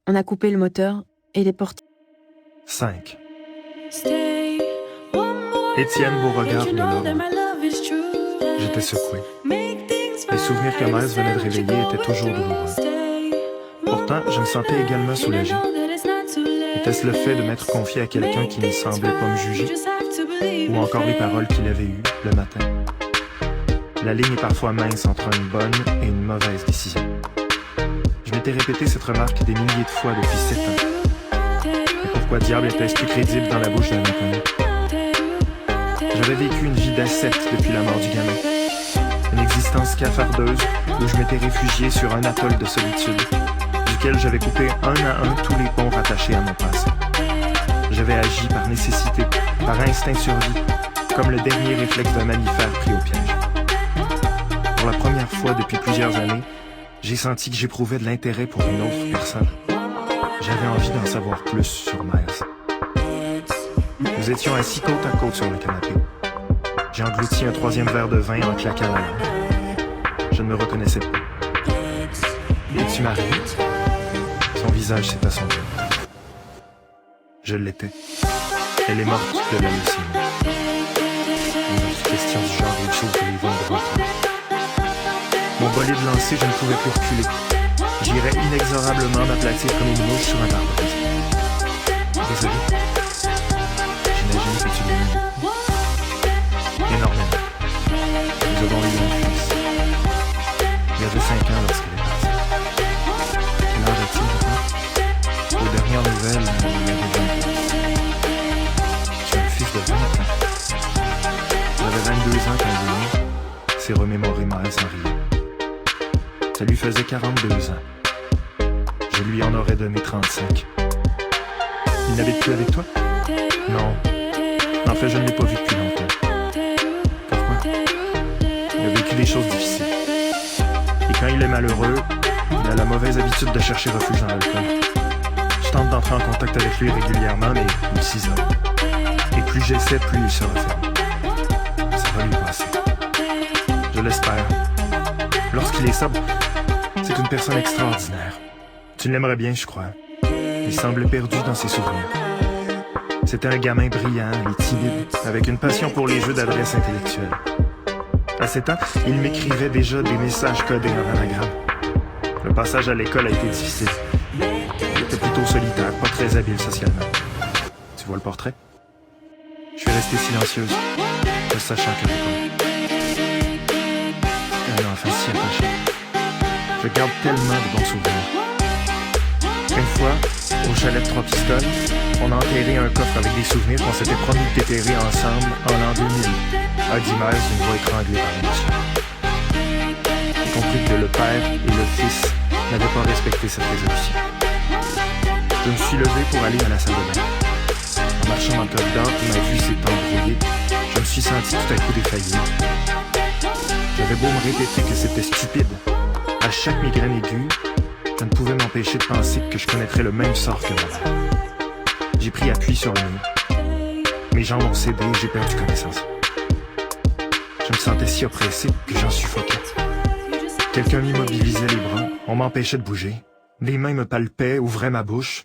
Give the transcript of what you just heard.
On a coupé le moteur et les portières. 5. Étienne Beauregard de l'Ordre. J'étais secoué. Les souvenirs que Miles venait de réveiller étaient toujours douloureux. Pourtant, je me sentais également soulagé. Était-ce le fait de m'être confié à quelqu'un qui ne semblait pas me juger? Ou encore les paroles qu'il avait eues le matin? La ligne est parfois mince entre une bonne et une mauvaise décision. Je m'étais répété cette remarque des milliers de fois depuis 7 ans. Et pourquoi diable était-ce plus crédible dans la bouche d'un inconnu? J'avais vécu une vie d'ascète depuis la mort du gamin. Une existence cafardeuse où je m'étais réfugié sur un atoll de solitude, duquel j'avais coupé un à un tous les ponts rattachés à mon passé. J'avais agi par nécessité, par instinct de survie, comme le dernier réflexe d'un mammifère pris au piège. Pour la première fois depuis plusieurs années, j'ai senti que j'éprouvais de l'intérêt pour une autre personne. J'avais envie d'en savoir plus sur Miles. Nous étions assis côte à côte sur le canapé. J'ai englouti un 3e verre de vin en claquant la langue. Je ne me reconnaissais pas. Es-tu marié? Son visage s'est assombri. Je l'étais. Elle est morte de la leucémie. Une autre question du genre une chose que les vents de votre. Mon bolide lancé, je ne pouvais plus reculer. J'irais inexorablement m'aplatir comme une mouche sur un pare-brise. Désolé. J'imagine que tu l'aimes beaucoup. Énormément. Nous avons eu un fils. Il y avait 5 ans lorsqu'il est parti. Quel âge a-t-il maintenant? Aux dernières nouvelles, il avait 20 ans. J'ai un fils de 20 ans. J'avais 22 ans quand il est né. C'est remémoré Miles en riant. Ça lui faisait 42 ans. Je lui en aurais donné 35. Il n'habite plus avec toi? Non. En fait, je ne l'ai pas vu depuis longtemps. Pourquoi? Il a vécu des choses difficiles. Et quand il est malheureux, il a la mauvaise habitude de chercher refuge dans l'alcool. Je tente d'entrer en contact avec lui régulièrement, mais il s'isole. Et plus j'essaie, plus il se referme. Ça va lui passer. Je l'espère. Lorsqu'il est sobre, c'est une personne extraordinaire. Tu l'aimerais bien, je crois. Il semblait perdu dans ses souvenirs. C'était un gamin brillant et timide, avec une passion pour les jeux d'adresse intellectuelle. À 7 ans, il m'écrivait déjà des messages codés en anagramme. Le passage à l'école a été difficile. Il était plutôt solitaire, pas très habile socialement. Tu vois le portrait? Je suis restée silencieuse, ne sachant que répondre. Un enfant si attaché. Je garde tellement de bons souvenirs. Une fois, au chalet de 3 pistoles, on a enterré un coffre avec des souvenirs qu'on s'était promis de déterrer ensemble en l'an 2000, a dit Miles d'une voix étranglée par l'émotion. J'ai compris que le père et le fils n'avaient pas respecté cette résolution. Je me suis levé pour aller à la salle de bain. En marchant dans le corridor, ma vue s'est embrouillée. Je me suis senti tout à coup défaillir. J'avais beau me répéter que c'était stupide. À chaque migraine aiguë, je ne pouvais m'empêcher de penser que je connaîtrais le même sort que ma mère. J'ai pris appui sur le mur. Mes jambes ont cédé et j'ai perdu connaissance. Je me sentais si oppressé que j'en suffoquais. Quelqu'un m'immobilisait les bras, on m'empêchait de bouger. Les mains me palpaient, ouvraient ma bouche.